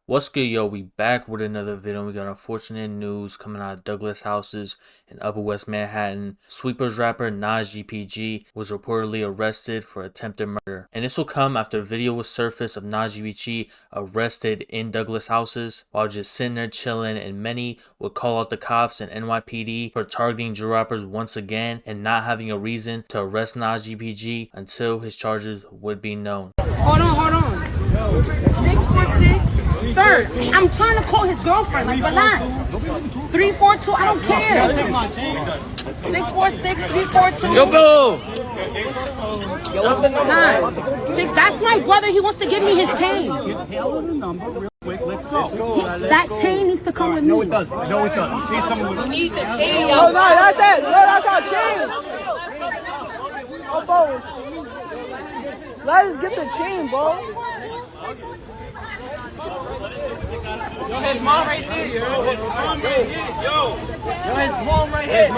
What's good, yo? We back with another video. We got unfortunate news coming out of Douglas houses in Upper West Manhattan. Sweepers rapper Nas GPG was reportedly arrested for attempted murder. And this will come after a video was surfaced of Nas GPG arrested in Douglas houses while just sitting there chilling, and many would call out the cops and NYPD for targeting drill rappers once again and not having a reason to arrest Nas GPG until his charges would be known. Hold on. 646. Sir, I'm trying to call his girlfriend. Like, relax. 342, I don't care. 646, 342. Yo, Bill! Yo, what's the number? That's my brother. He wants to give me his chain. Let's go. That chain needs to come with me. No, it doesn't. She's coming with me. Oh, no, that's it. No, that's our chain. Oh, bro. Let's get the chain, bro. Yo, his mom right there. Yo, his mom right here. Yo, his mom right here. His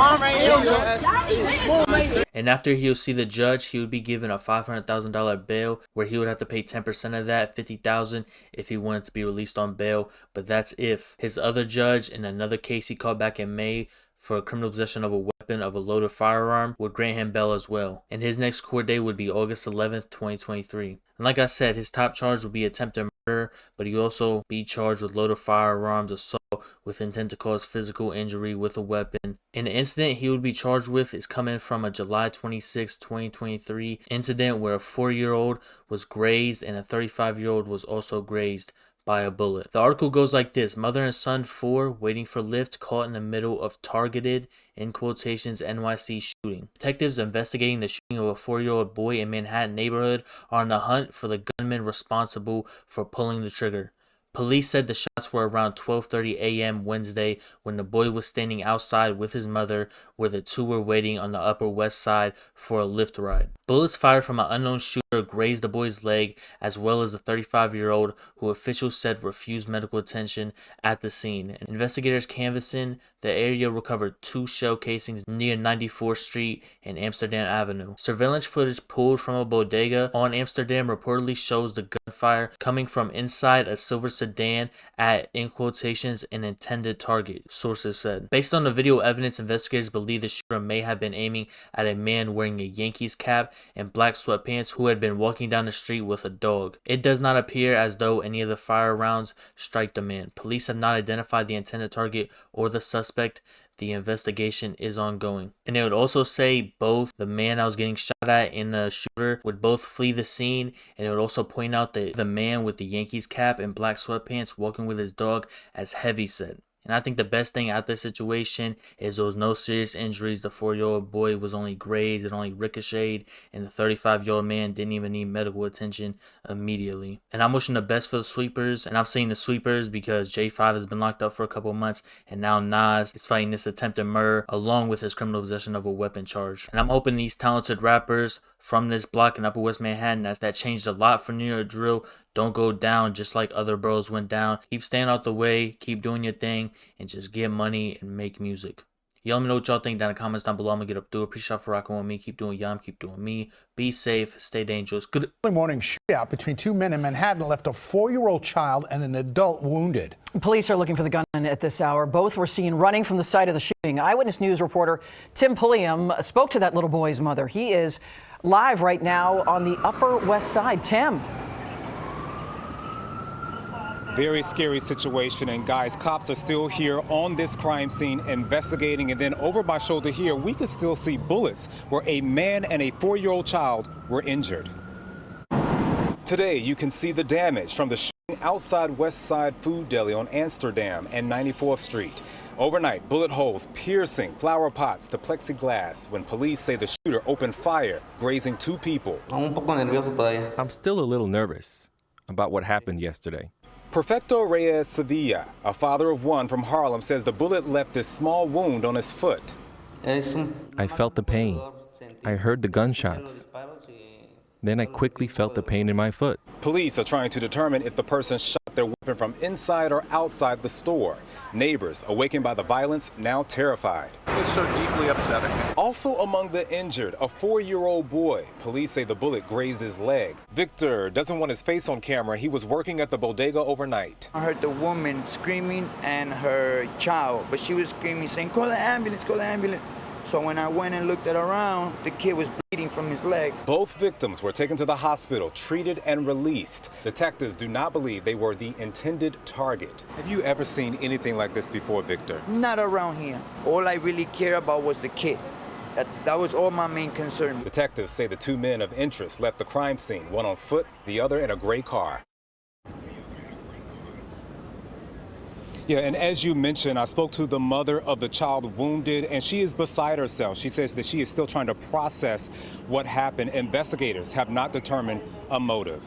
mom right here. And after he'll see the judge, he would be given a $500,000 bail, where he would have to pay 10% of that, $50,000, if he wanted to be released on bail. But that's if his other judge in another case he called back in May for criminal possession of a weapon of a loaded firearm would grant him bail as well. And his next court date would be August 11th, 2023. And like I said, his top charge would be attempted murder, but he also be charged with loaded firearms, assault with intent to cause physical injury with a weapon. And the incident he would be charged with is coming from a July 26, 2023 incident where a 4-year-old was grazed and a 35-year-old was also grazed by a bullet. The article goes like this: mother and son 4 waiting for lift caught in the middle of targeted, in quotations, NYC shooting. Detectives investigating the shooting of a 4-year-old boy in Manhattan neighborhood are on the hunt for the gunman responsible for pulling the trigger. Police said the shots were around 12:30 a.m. Wednesday when the boy was standing outside with his mother, where the two were waiting on the Upper West Side for a Lyft ride. Bullets fired from an unknown shooter grazed the boy's leg, as well as the 35-year-old, who officials said refused medical attention at the scene. Investigators canvassing the area recovered 2 shell casings near 94th Street and Amsterdam Avenue. Surveillance footage pulled from a bodega on Amsterdam reportedly shows the gunfire coming from inside a silver sedan at, in quotations, an intended target, sources said. Based on the video evidence, investigators believe the shooter may have been aiming at a man wearing a Yankees cap and black sweatpants who had been walking down the street with a dog. It does not appear as though any of the fire rounds strike the man. Police have not identified the intended target or the suspect. The investigation is ongoing. And it would also say both the man that was getting shot at and the shooter would both flee the scene, and it would also point out that the man with the Yankees cap and black sweatpants walking with his dog as heavyset. And I think the best thing out this situation is there was no serious injuries. The 4-year-old boy was only grazed and only ricocheted, and the 35-year-old man didn't even need medical attention immediately. And I'm wishing the best for the sweepers, and I'm saying the sweepers because J5 has been locked up for a couple of months, and now Nas is fighting this attempted murder along with his criminal possession of a weapon charge. And I'm hoping these talented rappers from this block in Upper West Manhattan that changed a lot for New York drill don't go down just like other bros went down. Keep staying out the way, keep doing your thing, and just get money and make music. Y'all let me know what y'all think down in the comments down below. I'm gonna get up through it. Appreciate y'all for rocking with me. Keep doing y'all, keep doing me. Be safe, stay dangerous. Good Morning shootout between 2 men in Manhattan left a 4-year-old child and an adult wounded. Police are looking for the gunman at this hour. Both were seen running from the site of the shooting. Eyewitness News reporter Tim Pulliam spoke to that little boy's mother. He is live right now on the Upper West Side. Tim. Very scary situation, and guys, cops are still here on this crime scene investigating, and then over my shoulder here we can still see bullets where a man and a 4-year-old child were injured. Today you can see the damage from the shooting outside West Side Food Deli on Amsterdam and 94th Street. Overnight, bullet holes piercing flower pots to plexiglass when police say the shooter opened fire, grazing 2 people. I'm still a little nervous about what happened yesterday. Perfecto Reyes Sevilla, a father of 1 from Harlem, says the bullet left this small wound on his foot. I felt the pain. I heard the gunshots. Then I quickly felt the pain in my foot. Police are trying to determine if the person shot got their weapon from inside or outside the store. Neighbors, awakened by the violence, now terrified. It's so deeply upsetting. Also among the injured, a 4-year-old boy. Police say the bullet grazed his leg. Victor doesn't want his face on camera. He was working at the bodega overnight. I heard the woman screaming and her child, but she was screaming, saying, call the ambulance, call the ambulance. So when I went and looked at around, the kid was bleeding from his leg. Both victims were taken to the hospital, treated and released. Detectives do not believe they were the intended target. Have you ever seen anything like this before, Victor? Not around here. All I really care about was the kid. That was all my main concern. Detectives say the 2 men of interest left the crime scene, one on foot, the other in a gray car. Yeah, and as you mentioned, I spoke to the mother of the child wounded, and she is beside herself. She says that she is still trying to process what happened. Investigators have not determined a motive.